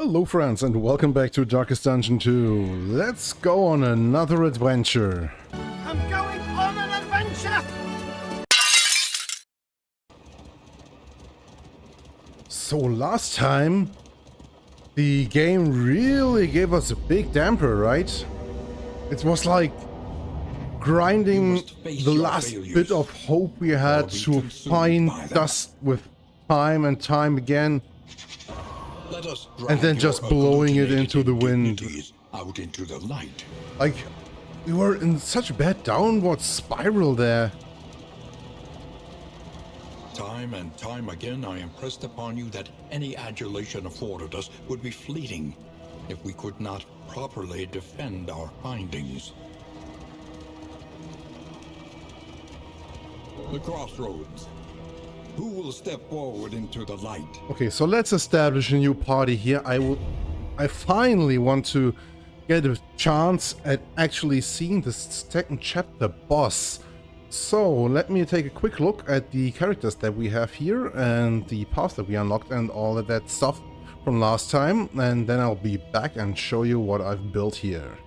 Hello friends and welcome back to Darkest Dungeon 2. Let's go on another adventure. I'm going on an adventure! So last time, the game really gave us a big damper, right? It was like grinding the last bit of hope we had to find dust with time and time again. And then just blowing it into the wind. Out into the light. Like, we were in such a bad downward spiral there. Time and time again I impressed upon you that any adulation afforded us would be fleeting if we could not properly defend our findings. The crossroads. Who will step forward into the light? Okay, so let's establish a new party here. I finally want to get a chance at actually seeing the second chapter boss. So let me take a quick look at the characters that we have here and the paths that we unlocked and all of that stuff from last time, and then I'll be back and show you what I've built here.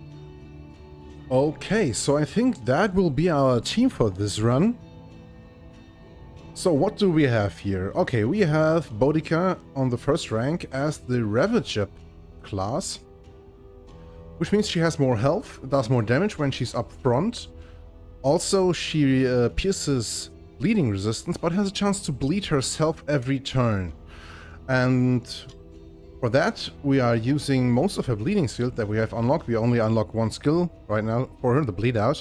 Okay, so I think that will be our team for this run. So what do we have here? Okay, we have Boudica on the first rank as the Ravager class, which means she has more health, does more damage when she's up front. Also, she pierces bleeding resistance, but has a chance to bleed herself every turn. And for that, we are using most of her bleeding skill that we have unlocked. We only unlock one skill right now for her, the bleed out.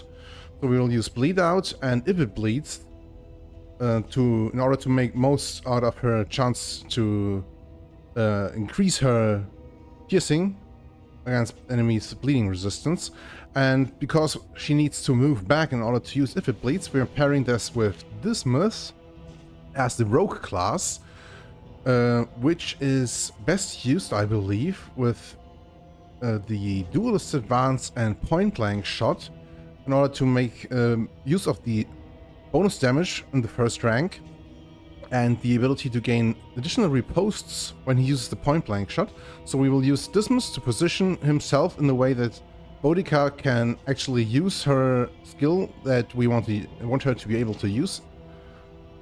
So we will use bleed out, and if it bleeds, in order to make most out of her chance to increase her piercing against enemies' bleeding resistance. And because she needs to move back in order to use if it bleeds, we're pairing this with Dismas as the rogue class, which is best used, I believe, with the duelist advance and point blank shot in order to make use of the bonus damage in the first rank and the ability to gain additional riposts when he uses the point blank shot. So we will use Dismas to position himself in the way that Boudica can actually use her skill that we want her to be able to use.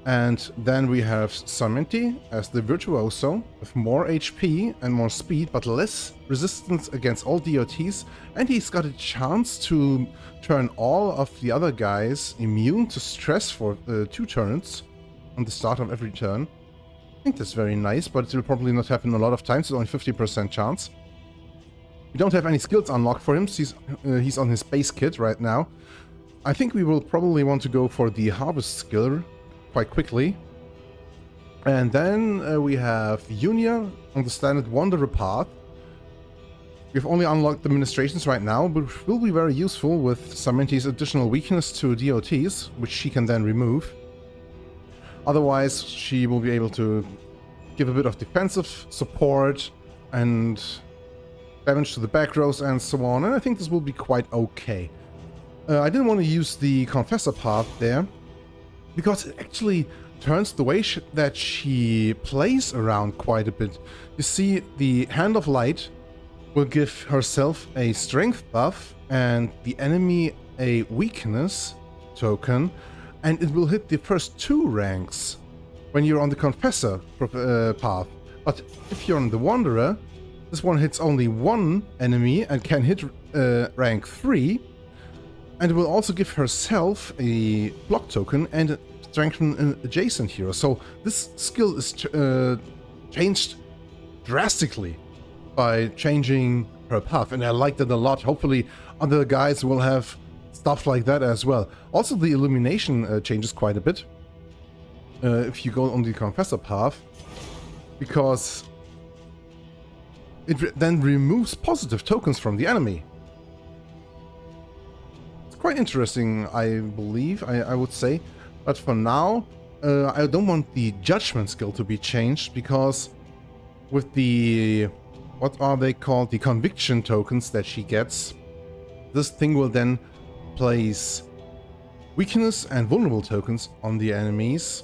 And then we have Samenti as the Virtuoso with more HP and more speed, but less resistance against all DOTs. And he's got a chance to turn all of the other guys immune to stress for 2 turns on the start of every turn. I think that's very nice, but it will probably not happen a lot of times. It's only 50% chance. We don't have any skills unlocked for him. He's on his base kit right now. I think we will probably want to go for the Harvest skill quite quickly. And then we have Unia on the standard Wanderer path. We've only unlocked the ministrations right now, but will be very useful with Samenti's additional weakness to DOTs, which she can then remove. Otherwise, she will be able to give a bit of defensive support and damage to the back rows and so on, and I think this will be quite okay. I didn't want to use the Confessor path there, because it actually turns the way that she plays around quite a bit. You see, the Hand of Light will give herself a strength buff and the enemy a weakness token, and it will hit the first 2 ranks when you're on the Confessor path. But if you're on the Wanderer, this one hits only 1 enemy and can hit rank 3, and it will also give herself a block token and strengthen an adjacent hero. So this skill is changed drastically by changing her path, and I like that a lot. Hopefully other guys will have stuff like that as well. Also, the illumination changes quite a bit if you go on the Confessor path, because it then removes positive tokens from the enemy. It's quite interesting, I believe, I would say. But for now, I don't want the Judgment skill to be changed, because with the, what are they called? The Conviction tokens that she gets, this thing will then place weakness and vulnerable tokens on the enemies.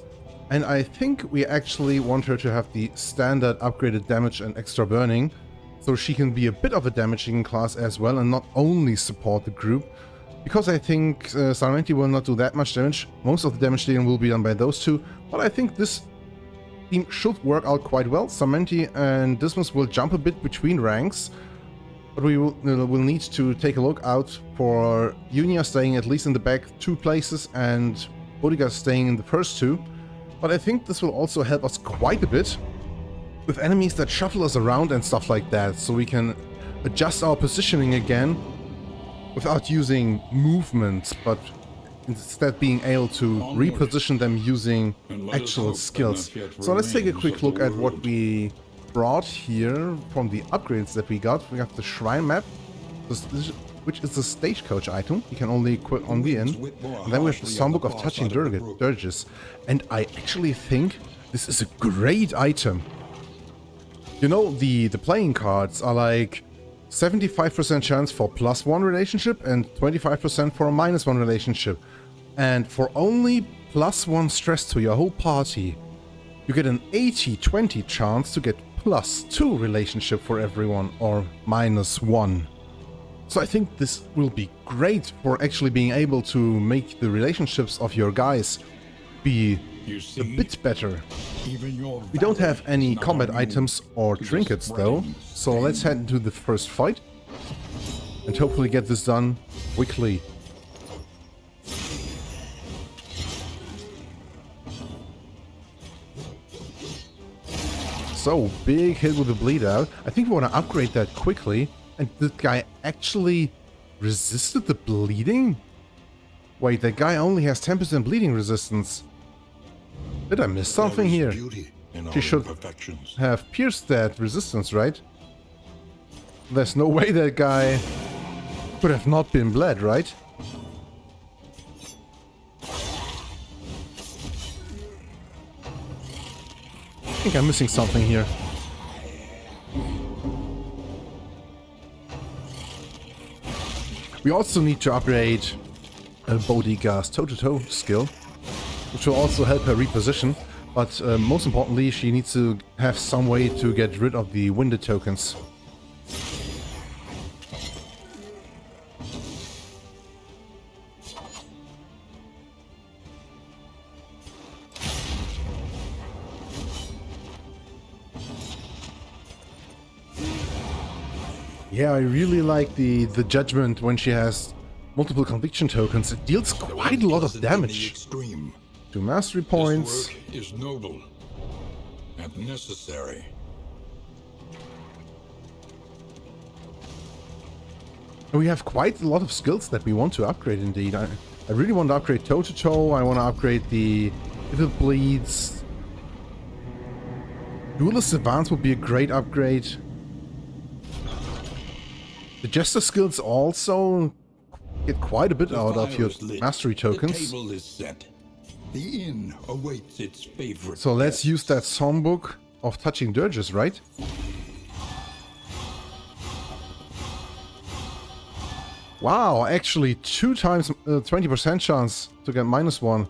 And I think we actually want her to have the standard upgraded damage and extra burning, so she can be a bit of a damaging class as well and not only support the group. Because I think Sarmenti will not do that much damage. Most of the damage dealing will be done by those two. But I think this team should work out quite well. Sarmenti and Dismas will jump a bit between ranks. But we will need to take a look out for Unia staying at least in the back 2 places and Bodica staying in the first 2. But I think this will also help us quite a bit with enemies that shuffle us around and stuff like that. So we can adjust our positioning again without using movements, but instead being able to reposition them using actual skills. So let's take a quick look at what we brought here from the upgrades that we got. We got the Shrine Map, which is a stagecoach item. You can only equip on the end. And then we have the Songbook of Touching Dirges. And I actually think this is a great item. You know, the playing cards are like 75% chance for +1 relationship and 25% for a -1 relationship. And for only +1 stress to your whole party, you get an 80-20 chance to get +2 relationship for everyone, or -1. So I think this will be great for actually being able to make the relationships of your guys be a bit better. We don't have any combat items or trinkets though, so let's head into the first fight and hopefully get this done quickly. So, big hit with the bleed out. I think we want to upgrade that quickly. And this guy actually resisted the bleeding? Wait, that guy only has 10% bleeding resistance. Did I miss something here? She should have pierced that resistance, right? There's no way that guy could have not been bled, right? I think I'm missing something here. We also need to upgrade Bodica's toe-to-toe skill, which will also help her reposition, but most importantly, she needs to have some way to get rid of the winded tokens. Yeah, I really like the judgment when she has multiple conviction tokens. It deals quite a lot of damage. 2 mastery points. This work is noble and necessary. We have quite a lot of skills that we want to upgrade indeed. I really want to upgrade toe-to-toe. I want to upgrade the if it bleeds. Duelist Advance would be a great upgrade. The Jester skills also get quite a bit out of your mastery tokens. The table is set. The inn awaits its favorite. So let's use that Songbook of Touching Dirges, right? Wow, actually 2 times 20% chance to get -1.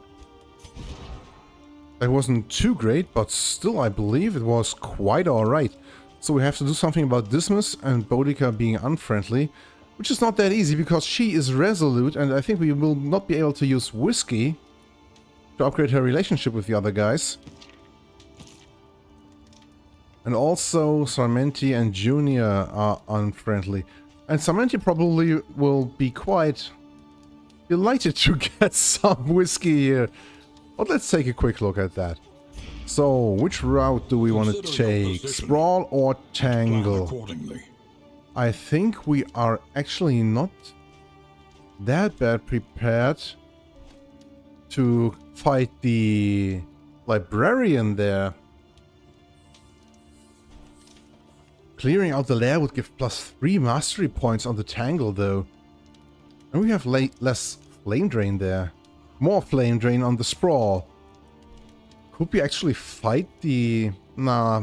That wasn't too great, but still I believe it was quite alright. So we have to do something about Dismas and Bodica being unfriendly, which is not that easy because she is resolute, and I think we will not be able to use Whiskey to upgrade her relationship with the other guys. And also Sarmenti and Junior are unfriendly. And Sarmenti probably will be quite delighted to get some Whiskey here. But let's take a quick look at that. So, which route do we want to take? Sprawl or Tangle? I think we are actually not that bad prepared to fight the librarian there. Clearing out the lair would give +3 mastery points on the Tangle though. And we have less flame drain there. More flame drain on the Sprawl. Could we actually fight the... Nah,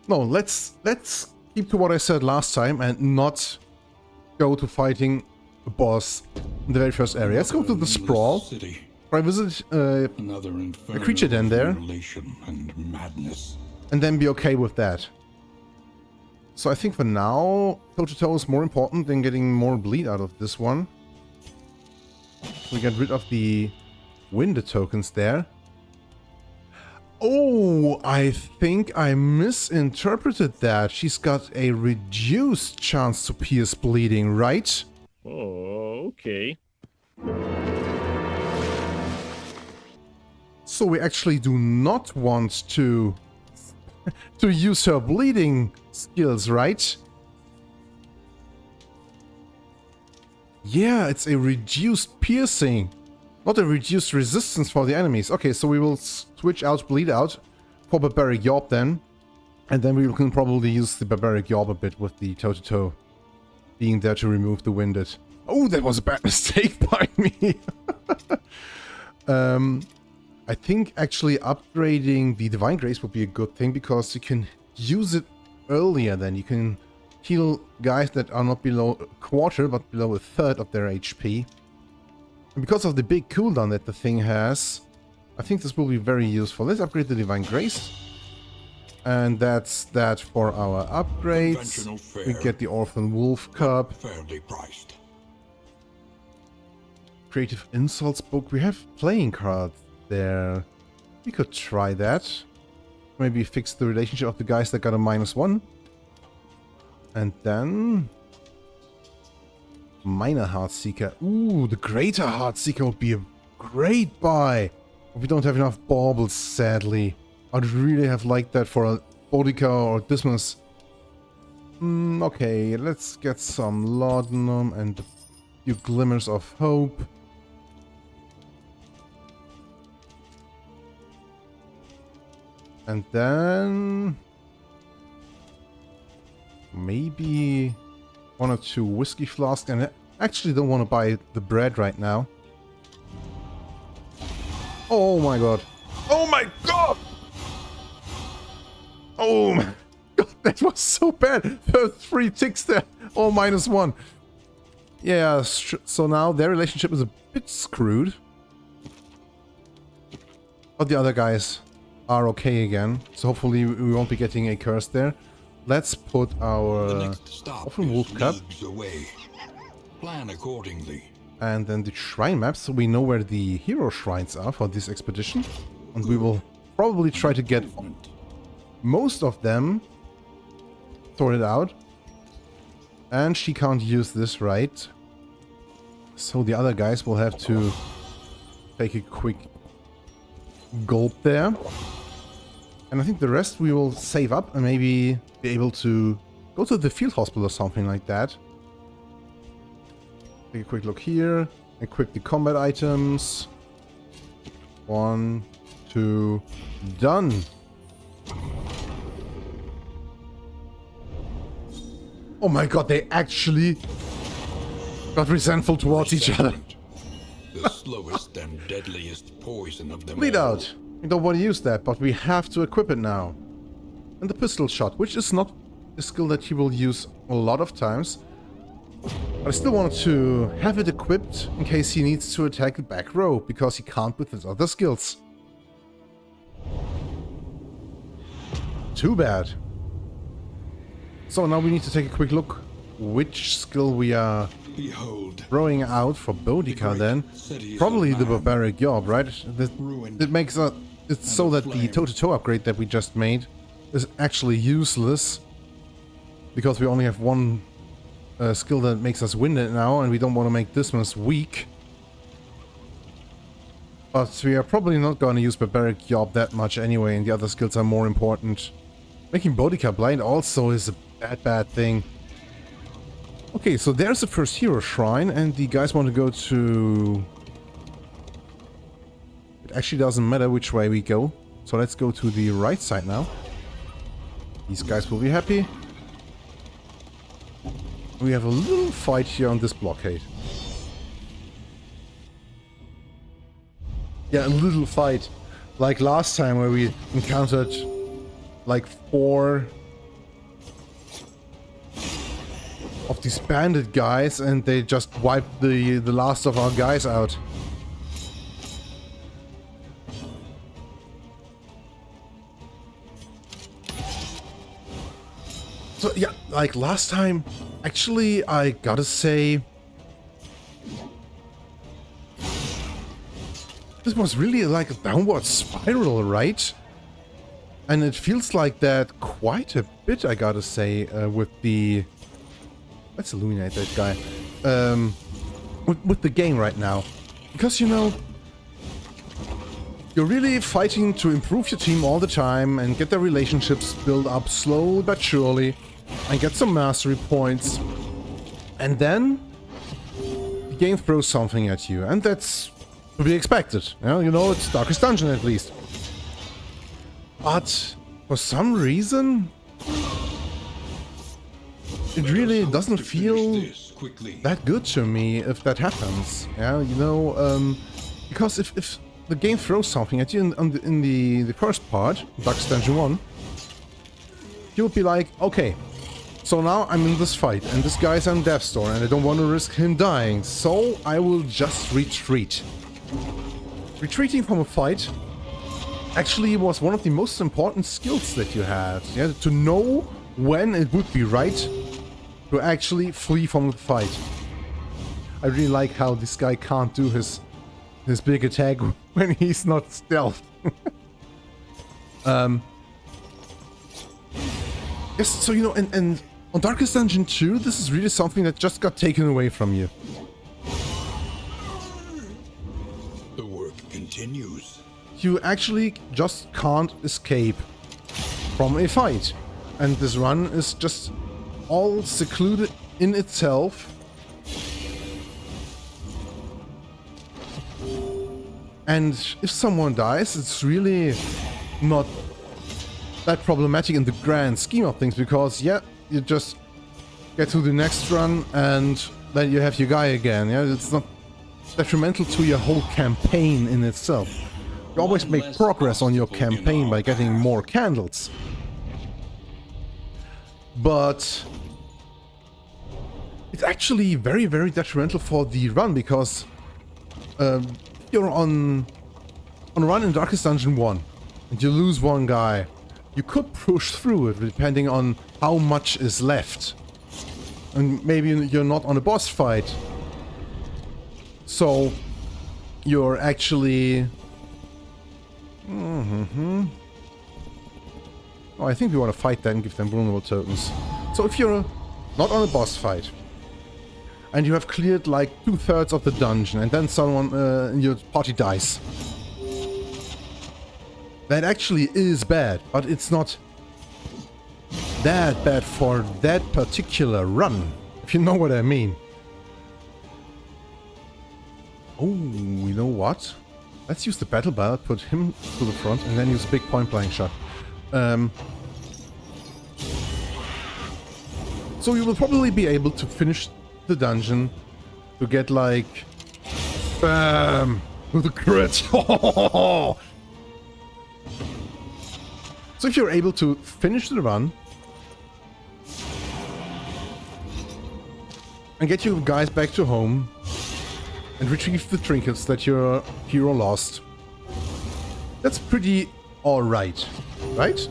no, let's keep to what I said last time and not go to fighting a boss in the very first area. Let's go to the Sprawl. Try visit a creature den there. And madness. and then be okay with that. So I think for now, toe-to-toe is more important than getting more bleed out of this one. We get rid of the winded tokens there. Oh, I think I misinterpreted that. She's got a reduced chance to pierce bleeding, right? Oh, okay. So we actually do not want to use her bleeding skills, right? Yeah, it's a reduced piercing, not a reduced resistance for the enemies. Okay, so we will switch out bleed out for barbaric yorb then, and then we can probably use the barbaric yorb a bit with the toe-to-toe being there to remove the winded. Oh, that was a bad mistake by me. I think actually upgrading the Divine Grace would be a good thing because you can use it earlier then. You can heal guys that are not below a quarter but below a third of their HP. And because of the big cooldown that the thing has, I think this will be very useful. Let's upgrade the Divine Grace. And that's that for our upgrades. We get the Orphan Wolf Cup. Fairly priced. Creative Insults book. We have playing cards there. We could try that. Maybe fix the relationship of the guys that got a -1. And then Minor Heartseeker. Ooh, the Greater Heartseeker would be a great buy. We don't have enough baubles, sadly. I'd really have liked that for a Boudica or Dismas. Okay, let's get some Laudanum and a few Glimmers of Hope. And then maybe 1 or 2 whiskey flasks. And I actually don't want to buy the bread right now. Oh my god. Oh my god! Oh my god, that was so bad. First 3 ticks there. All -1. Yeah, so now their relationship is a bit screwed. But the other guys are okay again. So hopefully we won't be getting a curse there. Let's put our Orphan Wolf Cup. Plan accordingly. And then the shrine maps, so we know where the hero shrines are for this expedition. And we will probably try to get most of them sorted out. And she can't use this, right? So the other guys will have to take a quick gulp there. And I think the rest we will save up and maybe be able to go to the field hospital or something like that. Take a quick look here. Equip the combat items. 1, 2, done. Oh my god, they actually got resentful towards each other. The slowest and deadliest poison of them Bleed all. out. We don't want to use that, but we have to equip it now. And the pistol shot, which is not a skill that he will use a lot of times. But I still wanted to have it equipped in case he needs to attack the back row, because he can't with his other skills. Too bad. So now we need to take a quick look which skill we are throwing out for Boudica then. Probably the Barbaric Yorb, right? That makes it's so that the toe-to-toe upgrade that we just made is actually useless. Because we only have one skill that makes us winded now, and we don't want to make Dismas weak. But we are probably not going to use Barbaric Yorb that much anyway, and the other skills are more important. Making Boudica blind also is a bad thing. Okay, so there's the first hero shrine, and the guys want to go to... It actually doesn't matter which way we go. So let's go to the right side now. These guys will be happy. We have a little fight here on this blockade. Yeah, a little fight. Like last time where we encountered like 4 of these bandit guys and they just wiped the last of our guys out. So yeah, like last time, actually I gotta say, this was really like a downward spiral, right? And it feels like that quite a bit, I gotta say, with the... Let's illuminate that guy. With the game right now. Because, you know, you're really fighting to improve your team all the time and get their relationships built up slowly but surely and get some mastery points. And then the game throws something at you, and that's to be expected. You know, it's Darkest Dungeon at least. But for some reason, it really doesn't feel that good to me if that happens. Yeah, you know, because if the game throws something at you in the first part, Darkest Dungeon 1, you'll be like, okay, so now I'm in this fight, and this guy's on death's door, and I don't want to risk him dying, so I will just retreat. Retreating from a fight actually was one of the most important skills that you had. Yeah, to know when it would be right to actually flee from the fight. I really like how this guy can't do his big attack when he's not stealthed. Yes, so you know, and on Darkest Dungeon 2, this is really something that just got taken away from you. The work continues. You actually just can't escape from a fight. And this run is just all secluded in itself. And if someone dies, it's really not that problematic in the grand scheme of things, because, yeah, you just get to the next run and then you have your guy again. Yeah, it's not detrimental to your whole campaign in itself. You always make progress on your campaign by getting more candles. But it's actually very, very detrimental for the run, because you're on a run in Darkest Dungeon 1 and you lose one guy. You could push through it depending on how much is left. And maybe you're not on a boss fight. So you're actually... Oh, I think we want to fight that and give them vulnerable tokens. So if you're not on a boss fight and you have cleared like 2/3 of the dungeon and then someone in your party dies, that actually is bad, but it's not that bad for that particular run, if you know what I mean. Oh, you know what? Let's use the battle ballad, put him to the front, and then use a big point-blank shot. So you will probably be able to finish the dungeon to get like... Bam! With a crit! So if you're able to finish the run and get your guys back to home and retrieve the trinkets that your hero lost, that's pretty alright, right?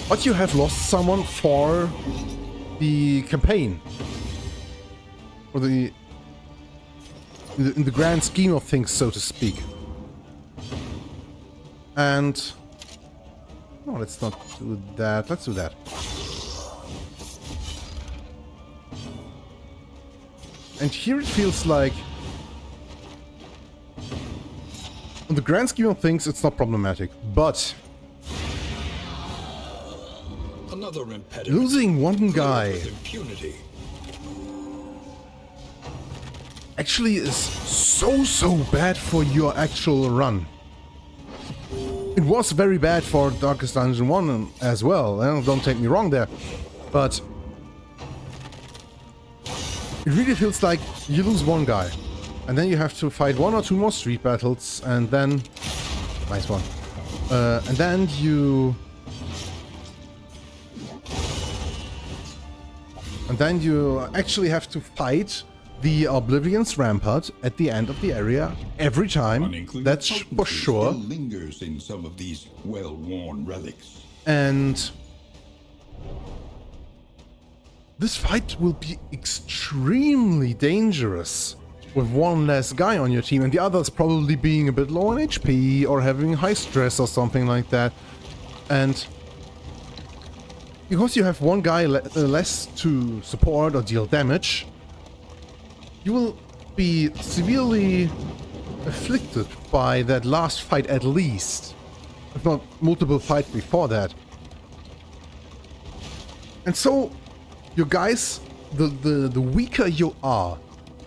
But you have lost someone for the campaign. Or in the grand scheme of things, so to speak. And... no, let's not do that. Let's do that. And here it feels like... in the grand scheme of things, it's not problematic. But... Another impediment. losing one guy actually is so bad for your actual run. It was very bad for Darkest Dungeon 1 as well, don't take me wrong there, but it really feels like you lose one guy, and then you have to fight 1 or 2 more street battles, and then... nice one. And then you... and then you actually have to fight the Oblivion's Rampart at the end of the area every time. That's for sure. Still lingers in some of these well-worn relics. And This fight will be extremely dangerous with one less guy on your team and the others probably being a bit low on HP or having high stress or something like that. And because you have one guy less to support or deal damage, you will be severely afflicted by that last fight at least, if not multiple fights before that. And so, your guys, the weaker you are,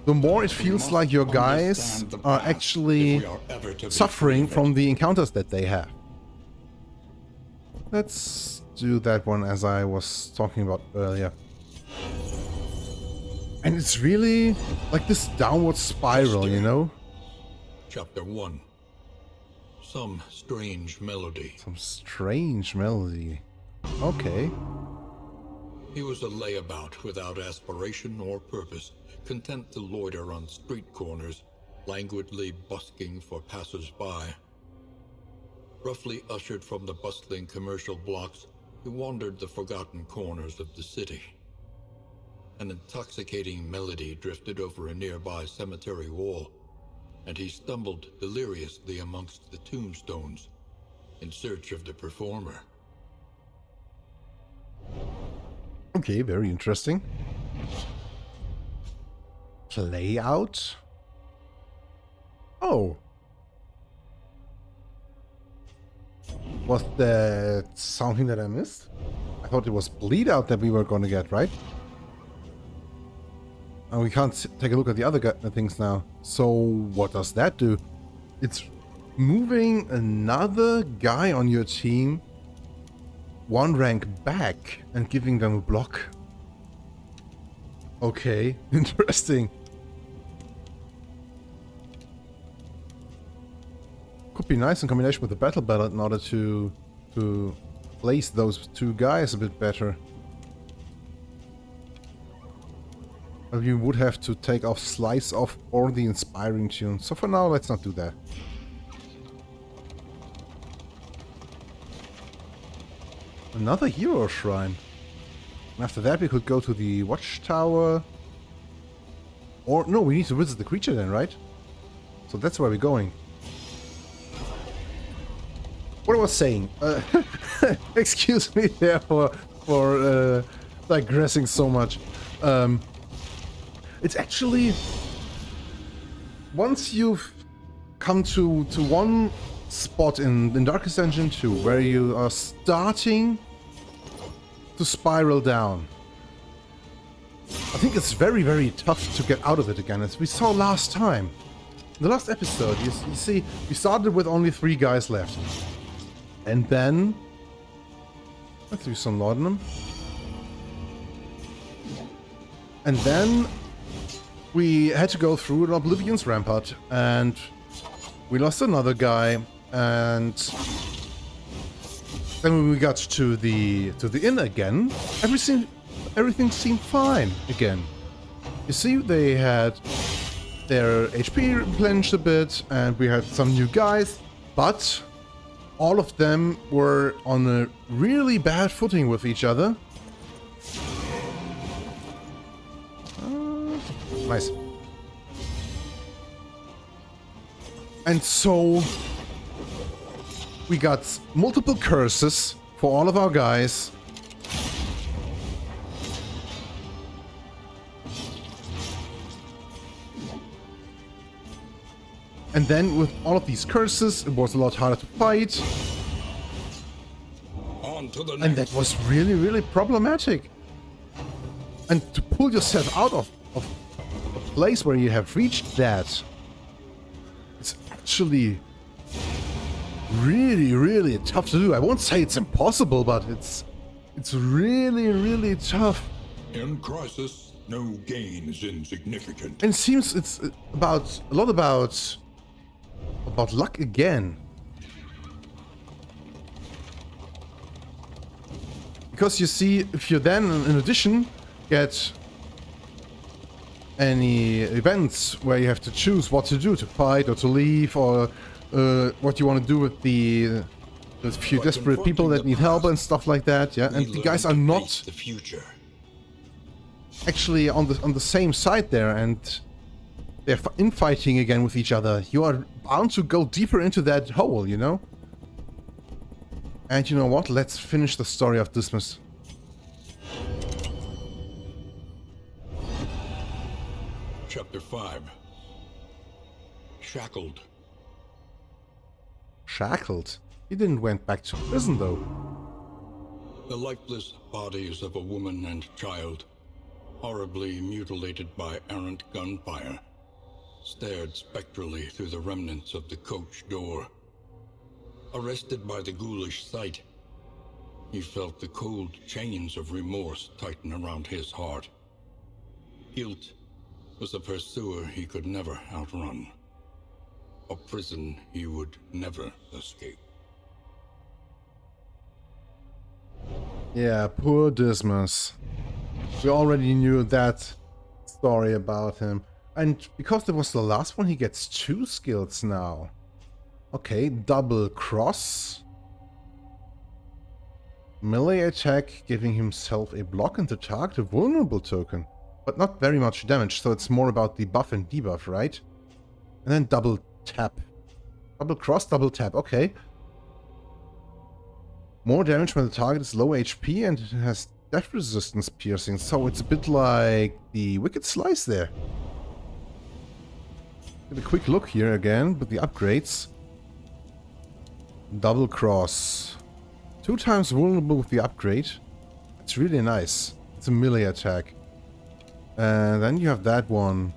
the more it feels like your guys are actually suffering from the encounters that they have. Let's do that one as I was talking about earlier. And it's really like this downward spiral, you know? Chapter 1. Some strange melody. Some strange melody. Okay. He was a layabout without aspiration or purpose, content to loiter on street corners, languidly busking for passers-by. Roughly ushered from the bustling commercial blocks, he wandered the forgotten corners of the city. An intoxicating melody drifted over a nearby cemetery wall, and he stumbled deliriously amongst the tombstones in search of the performer. Okay, very interesting. Play out? Oh. Was that something that I missed? I thought it was bleed out that we were going to get, right? And we can't take a look at the other things now. So what does that do? It's moving another guy on your team one rank back and giving them a block. Okay, interesting. Could be nice in combination with the battle ballad in order to place those two guys a bit better. But you would have to take off Slice Off or the Inspiring Tune. So for now, let's not do that. Another hero shrine. And after that we could go to the watchtower. Or no, we need to visit the creature then, right? So that's where we're going. What I was saying. Excuse me there for digressing so much. It's actually, once you've come to one spot in Darkest Dungeon 2 where you are starting to spiral down, I think it's very, very tough to get out of it again, as we saw last time. In the last episode, you see, we started with only 3 guys left. And then, let's do some laudanum. And then we had to go through an Oblivion's Rampart, and we lost another guy, and then when we got to the inn again, everything seemed fine again. You see, they had their HP replenished a bit, and we had some new guys, but all of them were on a really bad footing with each other. Nice. And so we got multiple curses for all of our guys. And then with all of these curses, it was a lot harder to fight. On to the next. And that was really, really problematic. And to pull yourself out of a place where you have reached that, it's actually really, really tough to do. I won't say it's impossible, but it's really, really tough. In crisis, no gain is insignificant. And it seems it's about a lot about luck again. Because you see, if you then, in addition, get any events where you have to choose what to do, to fight or to leave, or what you want to do with the There's a few By desperate people confronting that the need help past, and stuff like that, yeah. we And the learn guys to are face not the future. actually on the same side there, and they're infighting again with each other. You are bound to go deeper into that hole, you know? And you know what? Let's finish the story of Dismas. Chapter 5. Shackled. Shackled? He didn't went back to prison though. The lifeless bodies of a woman and child, horribly mutilated by errant gunfire, stared spectrally through the remnants of the coach door. Arrested by the ghoulish sight, he felt the cold chains of remorse tighten around his heart. Guilt was a pursuer he could never outrun, a prison he would never escape. Yeah, poor Dismas. We already knew that story about him. And because it was the last one, he gets 2 skills now. Okay, double cross. Melee attack, giving himself a block and the target a vulnerable token. But not very much damage, so it's more about the buff and debuff, right? And then double tap. Double cross, double tap, okay. More damage when the target is low HP and it has death resistance piercing, so it's a bit like the Wicked Slice there. Get a quick look here again with the upgrades. Double cross. 2 times vulnerable with the upgrade. It's really nice. It's a melee attack. And then you have that one.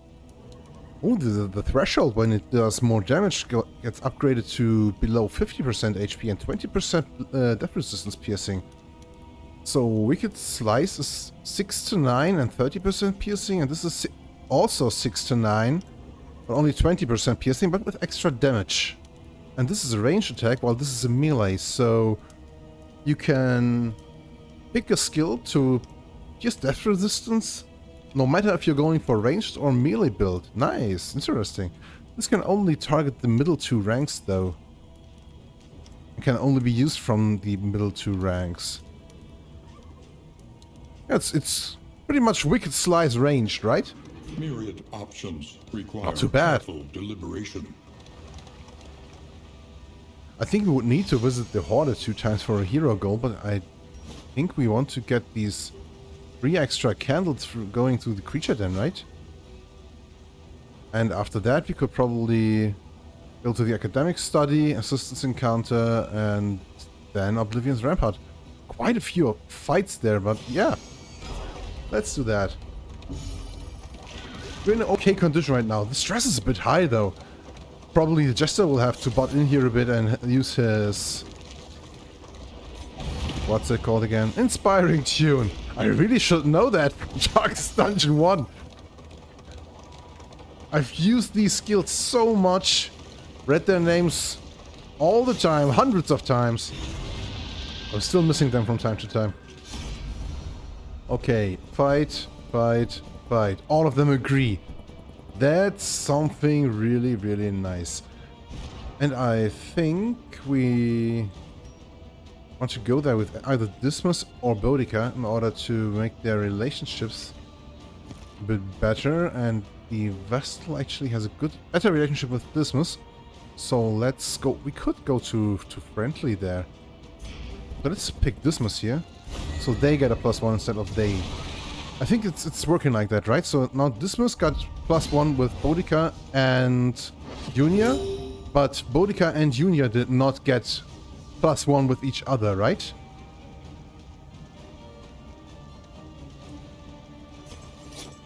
Oh, the threshold when it does more damage gets upgraded to below 50% HP and 20% death resistance piercing. So Wicked Slice is 6 to 9 and 30% piercing, and this is also 6 to 9, but only 20% piercing, but with extra damage. And this is a ranged attack, while this is a melee, so you can pick a skill to pierce death resistance, no matter if you're going for ranged or melee build. Nice, interesting. This can only target the middle 2 ranks though. It can only be used from the middle 2 ranks. Yeah, it's pretty much Wicked Slice ranged, right? Myriad options require Not too bad. careful deliberation. I think we would need to visit the Horde 2 times for a hero goal, but I think we want to get these 3 extra candles going through the creature den, right? And after that we could probably go to the academic study, assistance encounter, and then Oblivion's Rampart. Quite a few fights there, but yeah. Let's do that. We're in an okay condition right now. The stress is a bit high though. Probably the Jester will have to butt in here a bit and use his... what's it called again? Inspiring Tune. I really should know that from Darkest Dungeon 1. I've used these skills so much. Read their names all the time, hundreds of times. I'm still missing them from time to time. Okay, fight, fight, fight. All of them agree. That's something really, really nice. And I think we want to go there with either Dismas or Boudica in order to make their relationships a bit better. And the Vestal actually has a better relationship with Dismas. So let's go. We could go to friendly there. But let's pick Dismas here. So they get a +1 instead of they. I think it's working like that, right? So now Dismas got +1 with Boudica and Junia, but Boudica and Junia did not get +1 with each other, right?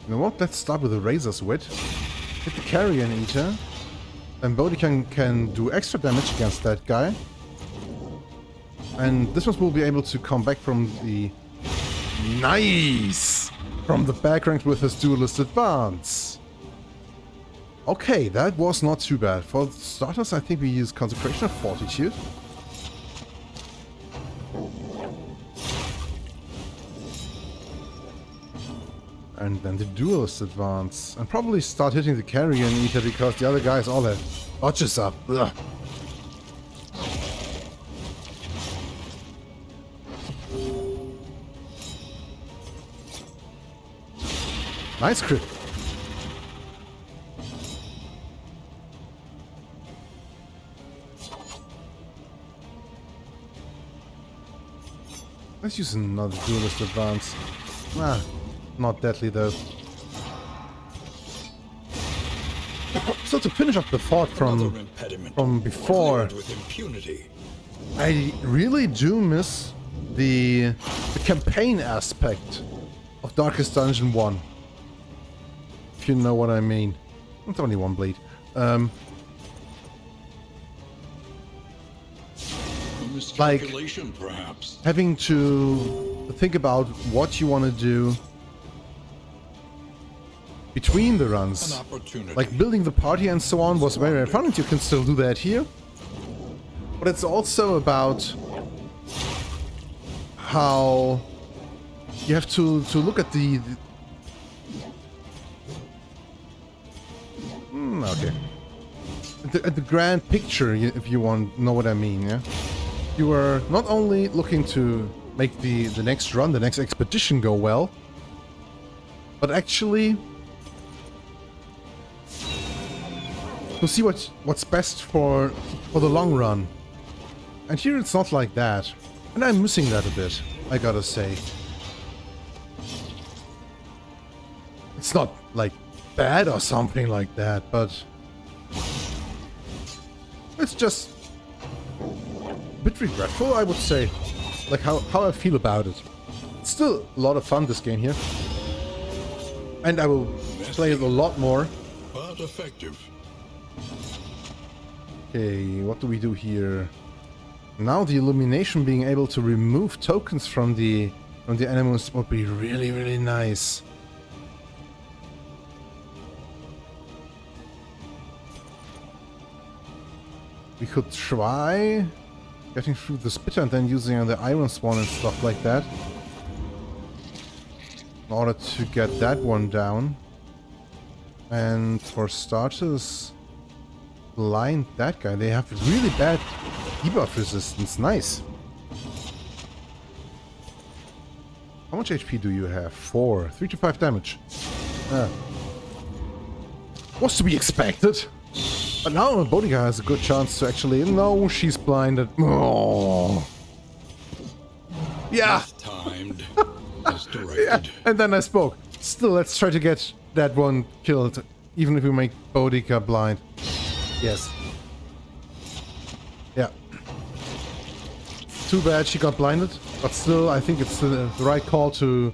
You know what? Let's start with the Razor's Wit. Hit the Carrion Eater. And Boudica can do extra damage against that guy. And this one will be able to come back from the... Nice! From the back rank with his Duelist Advance. Okay, that was not too bad. For starters, I think we use Consecration of Fortitude. And then the Duelist Advance. And probably start hitting the Carrion Eater because the other guys all have botches up. Ugh. Nice crit. Let's use another duelist advance. Nah, not deadly though. So to finish up the thought from before, with impunity. I really do miss the campaign aspect of Darkest Dungeon 1. If you know what I mean. It's only one bleed. Like Perhaps. having to think about what you want to do between the runs. An opportunity. Like building the party and so on was very fun, and you can still do that here. But it's also about how you have to look at the okay. At the grand picture, if you want know what I mean, yeah? You are not only looking to make the next run, the next expedition go well, but actually to see what's best for the long run. And here it's not like that. And I'm missing that a bit, I gotta say. It's not like bad or something like that, but it's just a bit regretful, I would say. Like how I feel about it. It's still a lot of fun, this game here. And I will play it a lot more. But effective. Okay, what do we do here? Now the illumination, being able to remove tokens from the enemies would be really, really nice. We could try getting through the spitter and then using the iron swan and stuff like that in order to get that one down. And for starters, blind that guy. They have really bad debuff resistance. Nice. How much HP do you have? 4. 3 to 5 damage. Was to be expected. But now Bodica has a good chance to actually... No, she's blinded. Oh. Yeah. Timed as directed. Yeah. And then I spoke. Still, let's try to get that one killed. Even if we make Bodica blind. Yes. Yeah. Too bad she got blinded. But still, I think it's the right call to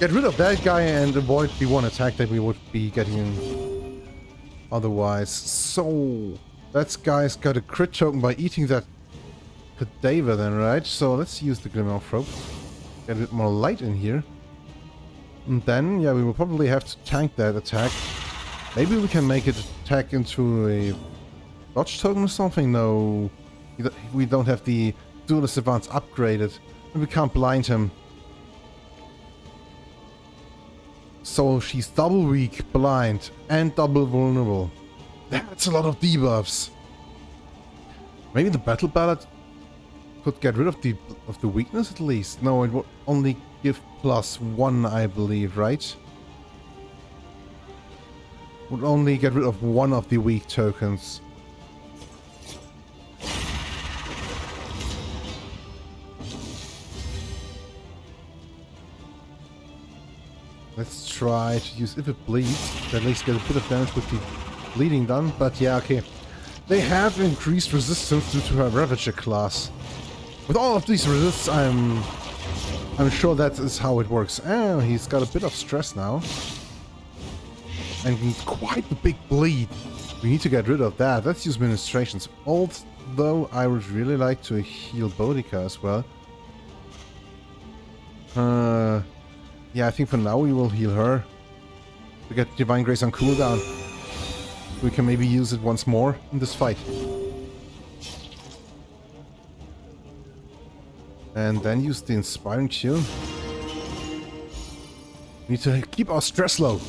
get rid of that guy and avoid the one attack that we would be getting otherwise. So, that guy's got a crit token by eating that cadaver then, right? So let's use the Glimmer of Rope. Get a bit more light in here. And then, yeah, we will probably have to tank that attack. Maybe we can make it attack into a dodge token or something? No. We don't have the duelist advance upgraded. And we can't blind him. So she's double weak, blind, and double vulnerable. That's a lot of debuffs. Maybe the battle ballad could get rid of the weakness at least. No, it would only give +1, I believe, right? Would only get rid of one of the weak tokens. Let's try to use, if it bleeds, at least get a bit of damage with the bleeding done. But yeah, okay. They have increased resistance due to her Ravager class. With all of these resists, I'm sure that is how it works. Oh, he's got a bit of stress now. And quite a big bleed. We need to get rid of that. Let's use ministrations. Although I would really like to heal Bodica as well. Yeah, I think for now we will heal her. To get Divine Grace on cooldown. We can maybe use it once more in this fight. And then use the Inspiring Tune. We need to keep our stress low.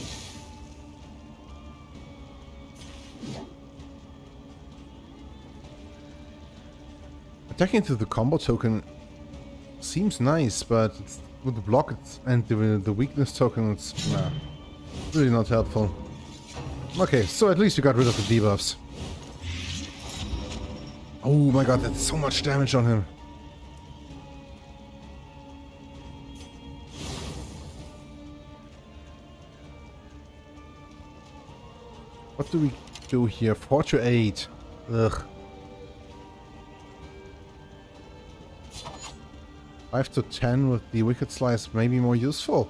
Attacking to the combo token seems nice, but with the block and the weakness token, it's really not helpful. Okay, so at least we got rid of the debuffs. Oh my god, that's so much damage on him. What do we do here? 4 to 8. Ugh. 5 to 10 with the Wicked Slice may be more useful.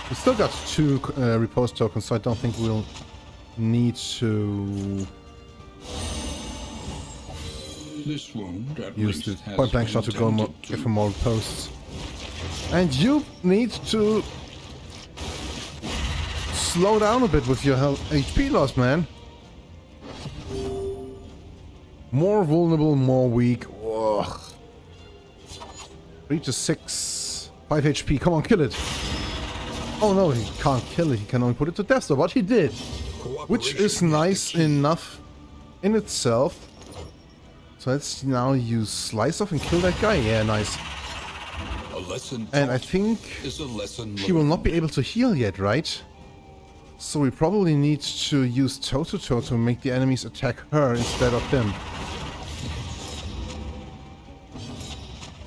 We still got 2 repose tokens, so I don't think we'll need to This wound at use the least has point blank shot to go more, give him more posts. And you need to slow down a bit with your health HP loss, man. More vulnerable, more weak. Ugh. 3 to 6. 5 HP. Come on, kill it. Oh no, he can't kill it. He can only put it to death, so what he did. Which is nice enough in itself. So let's now use Slice Off and kill that guy. Yeah, nice. A lesson And I think is a lesson he will not be able to heal yet, right? So we probably need to use toe-to-toe to make the enemies attack her instead of him.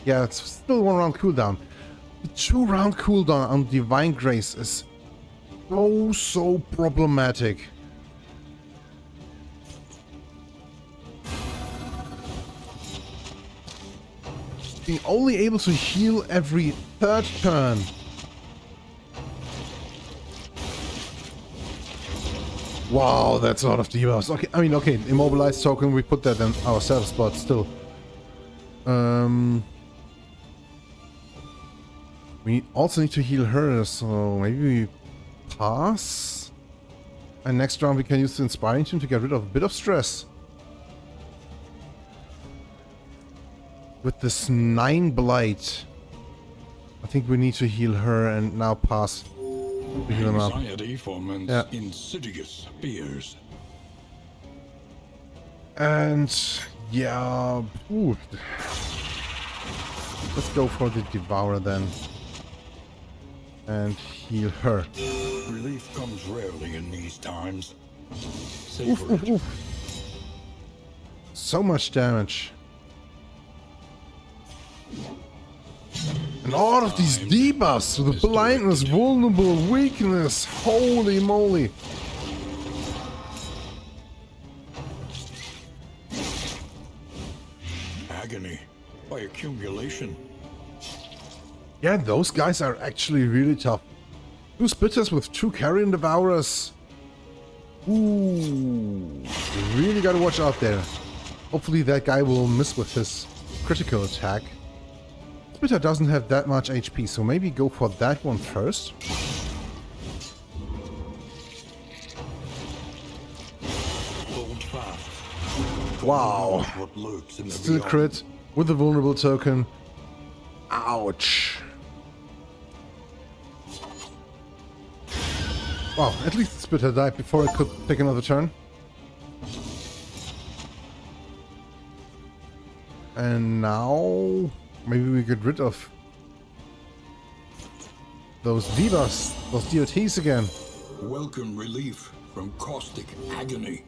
Yeah, it's still 1 round cooldown. The 2 round cooldown on Divine Grace is so problematic. Being only able to heal every 3rd turn. Wow, that's a lot of debuffs. Okay, I mean, okay, immobilized token, we put that in ourselves, but still. We also need to heal her, so maybe we pass. And next round we can use the Inspiring Tune to get rid of a bit of stress. With this 9 Blight, I think we need to heal her and now pass. To heal him up. Anxiety foments insidious fears. And yeah, ooh. Let's go for the Devourer then. And heal her. Relief comes rarely in these times. Oof, oof, oof. So much damage. And all of these debuffs with the blindness, vulnerable, weakness. Holy moly. Agony by accumulation. Yeah, those guys are actually really tough. 2 Spitters with 2 Carrion Devourers. Ooh, you really gotta watch out there. Hopefully that guy will miss with his critical attack. Spitter doesn't have that much HP, so maybe go for that one first. Hold fast. Wow. What lurks in the Still beyond. crit with the vulnerable token. Ouch. Wow, at least the Spitter died before it could take another turn. And now maybe we get rid of those debuffs, those DOTs again. Welcome relief from caustic agony.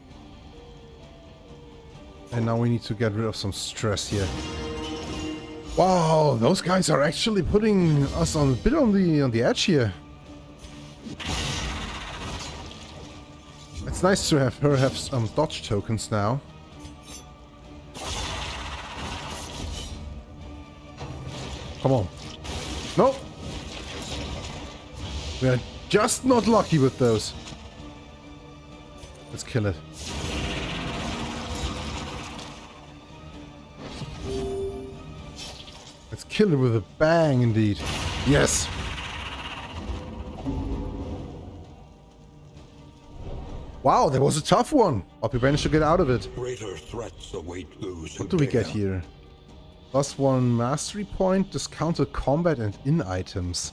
And now we need to get rid of some stress here. Wow, those guys are actually putting us on a bit on the edge here. It's nice to have her have some dodge tokens now. Come on. No! We are just not lucky with those. Let's kill it. Let's kill it with a bang indeed. Yes! Wow, that was a tough one! But we managed to get out of it. Greater threats await those who What do we get dare. here? +1 mastery point, discounted combat and in items.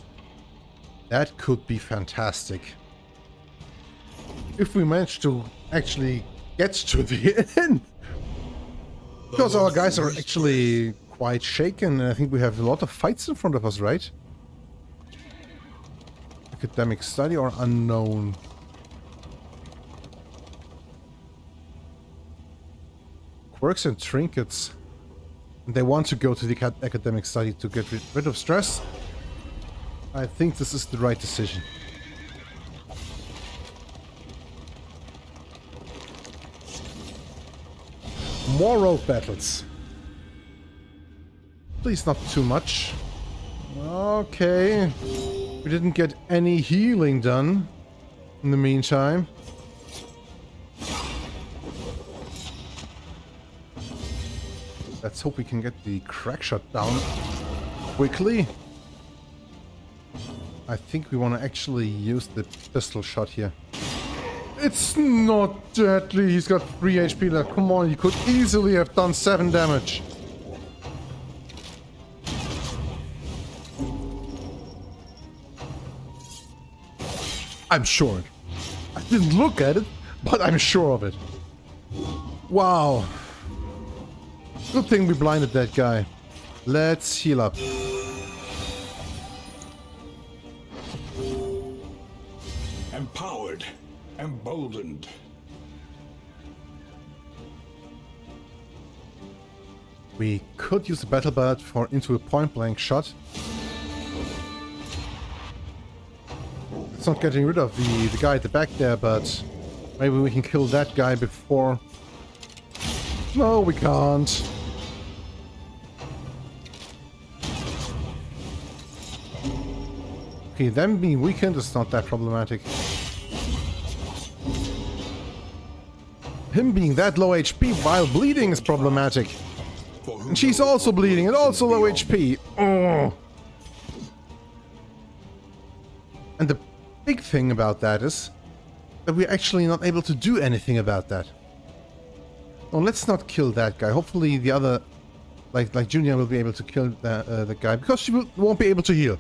That could be fantastic. If we manage to actually get to the end. Because our guys are actually quite shaken, and I think we have a lot of fights in front of us, right? Academic study or unknown? Quirks and trinkets. And they want to go to the academic study to get rid of stress. I think this is the right decision. More rogue battles. Please not too much. Okay. We didn't get any healing done in the meantime. Let's hope we can get the crack shot down quickly. I think we want to actually use the pistol shot here. It's not deadly. He's got 3 HP left. Come on, you could easily have done 7 damage. I'm sure. I didn't look at it, but I'm sure of it. Wow. Good thing we blinded that guy. Let's heal up. Empowered, emboldened. We could use the battle bat for into a point-blank shot. It's not getting rid of the guy at the back there, but maybe we can kill that guy before. No, we can't. Okay, them being weakened is not that problematic. Him being that low HP while bleeding is problematic. And she's also bleeding and also low HP. Oh. And the big thing about that is that we're actually not able to do anything about that. Oh, let's not kill that guy. Hopefully the other, like Junia, will be able to kill the guy because she won't be able to heal.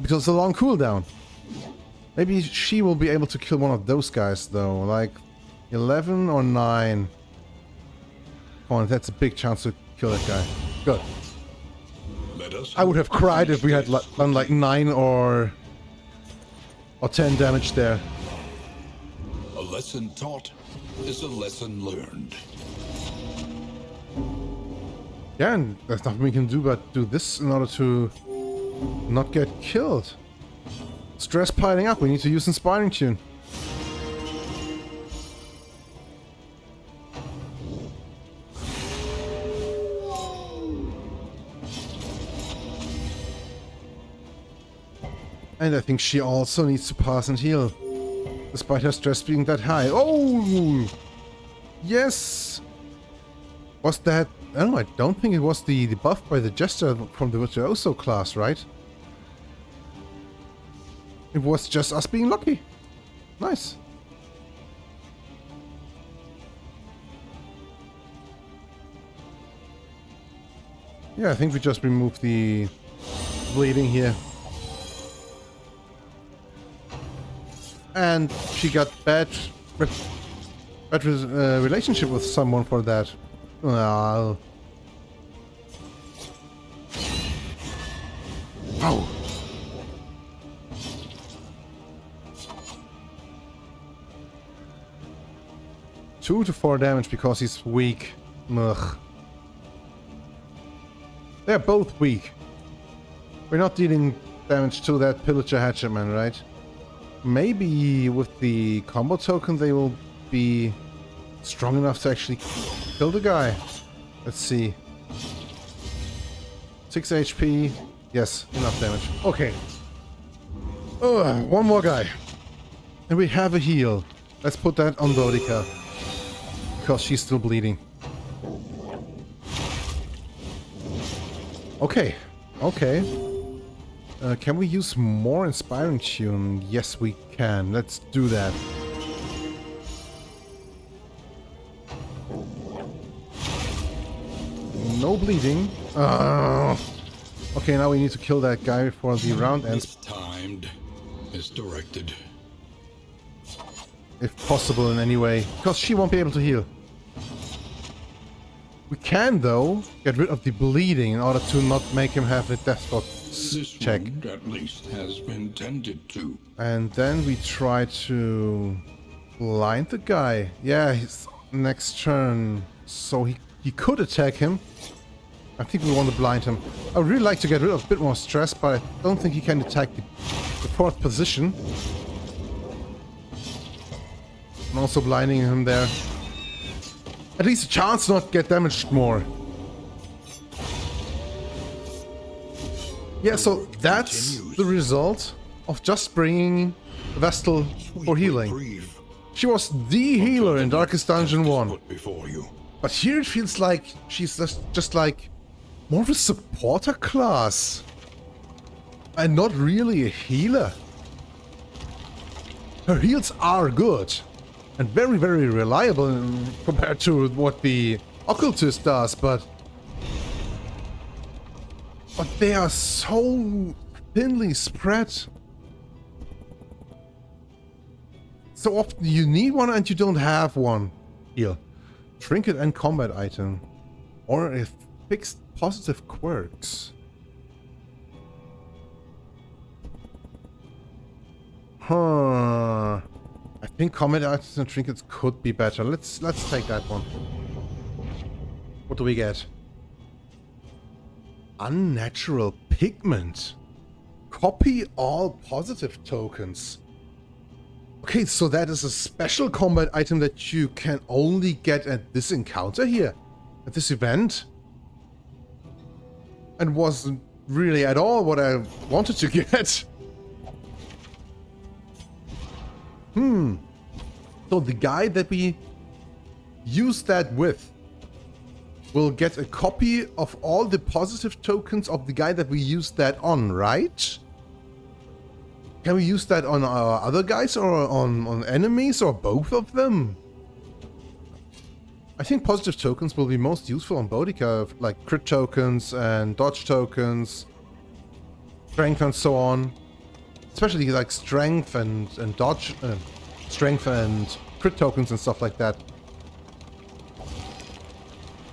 Because it's a long cooldown. Maybe she will be able to kill one of those guys though, like 11 or 9. Come on, that's a big chance to kill that guy. Good. I would have cried if we had done like 9 or 10 damage there. A lesson taught is a lesson learned. Yeah, and there's nothing we can do but do this in order to not get killed. Stress piling up, we need to use Inspiring Tune. And I think she also needs to pass and heal. Despite her stress being that high. Oh! Yes! Was that... Oh, I don't think it was the buff by the Jester from the Virtuoso class, right? It was just us being lucky. Nice. Yeah, I think we just removed the bleeding here. And she got bad relationship with someone for that. Well. Ow. Two to 4 damage because he's weak. Ugh. They're both weak. We're not dealing damage to that Pillager Hatchetman, right? Maybe with the combo token they will be strong enough to actually kill the guy. Let's see. 6 HP. Yes, enough damage. Okay. One more guy. And we have a heal. Let's put that on Boudica. Because she's still bleeding. Okay. Okay. Can we use more Inspiring Tune? Yes, we can. Let's do that. No bleeding. Okay, now we need to kill that guy before the round ends. It's timed. It's directed. If possible in any way. Because she won't be able to heal. We can, though, get rid of the bleeding in order to not make him have a death spot This check. wound, at least, has been tended to. And then we try to blind the guy. Yeah, his next turn. So he could attack him. I think we want to blind him. I would really like to get rid of a bit more stress, but I don't think he can attack the fourth position. And also blinding him there. At least a chance not get damaged more. Yeah, so that's the result of just bringing Vestal for healing. Breathe. She was the healer in Darkest Dungeon 1. Put before you. But here it feels like she's just like more of a supporter class. And not really a healer. Her heals are good. And very, very reliable compared to what the Occultist does, but they are so thinly spread. So often you need one and you don't have one. Heal. Trinket and combat item. Or a fixed positive quirks. Huh. I think combat items and trinkets could be better. Let's take that one. What do we get? Unnatural pigment. Copy all positive tokens. Okay, so that is a special combat item that you can only get at this encounter here. At this event. And wasn't really at all what I wanted to get. So the guy that we use that with will get a copy of all the positive tokens of the guy that we use that on, right? Can we use that on our other guys or on enemies or both of them? I think positive tokens will be most useful on Boudica, like crit tokens and dodge tokens, strength and so on. Especially like strength and dodge, strength and crit tokens and stuff like that.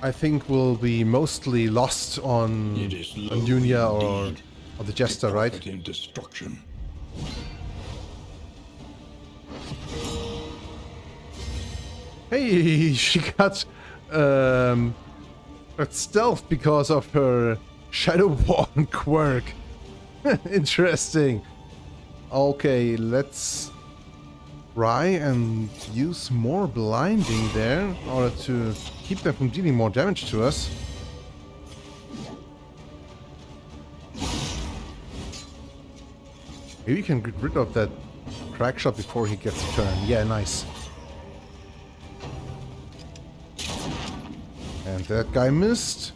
I think will be mostly lost on Junia or the Jester, right? In destruction. Hey, she got stealth because of her Shadowborn quirk. Interesting. Okay, let's try and use more blinding there in order to keep them from dealing more damage to us. Maybe we can get rid of that crack shot before he gets a turn. Yeah, nice. And that guy missed.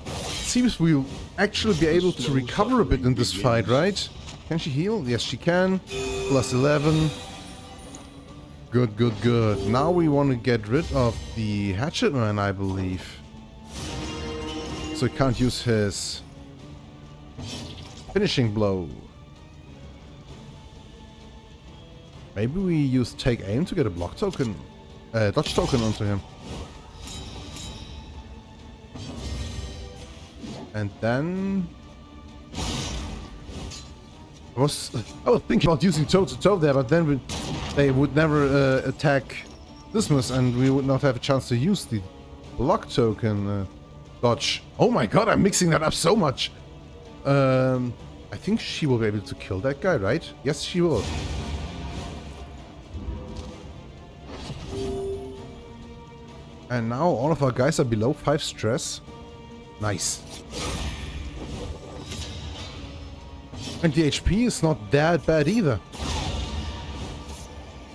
Seems we'll actually be able to recover a bit in this fight, right? Can she heal? Yes, she can. Plus 11. Good, good, good. Now we want to get rid of the Hatchet Man, I believe. So he can't use his finishing blow. Maybe we use Take Aim to get a block token, dodge token onto him. And then I was thinking about using toe-to-toe there, but then they would never attack Dismas, and we would not have a chance to use the block token dodge. Oh my god, I'm mixing that up so much. I think she will be able to kill that guy, right? Yes, she will. And now all of our guys are below 5 stress. Nice. And the HP is not that bad either.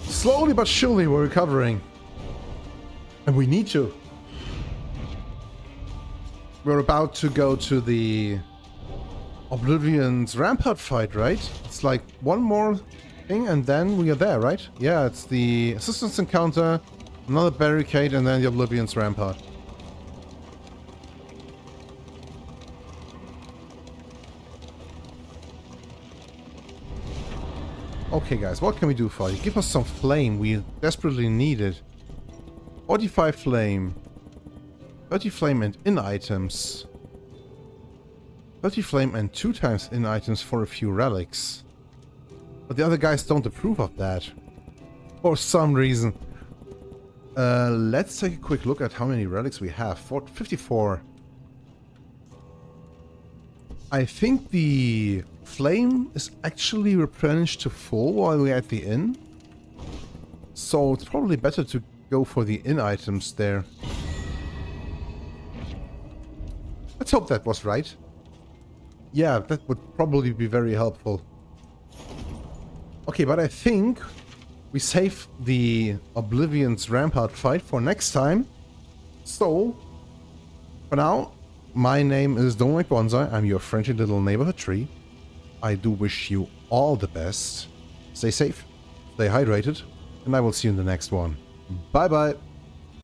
Slowly but surely we're recovering. And we need to. We're about to go to the Oblivion's Rampart fight, right? It's like one more thing and then we are there, right? Yeah, it's the Assistance Encounter, another barricade, and then the Oblivion's Rampart. Okay guys, what can we do for you? Give us some flame, we desperately need it. 45 flame. 30 flame and in items. 30 flame and 2 times in items for a few relics. But the other guys don't approve of that. For some reason. Let's take a quick look at how many relics we have. 54. I think the flame is actually replenished to full while we're at the inn. So it's probably better to go for the in items there. Let's hope that was right. Yeah, that would probably be very helpful. Okay, but I think we save the Oblivion's Rampart fight for next time. So, for now, my name is Dominic Bonsai. I'm your friendly little neighborhood tree. I do wish you all the best. Stay safe, stay hydrated, and I will see you in the next one. Bye bye!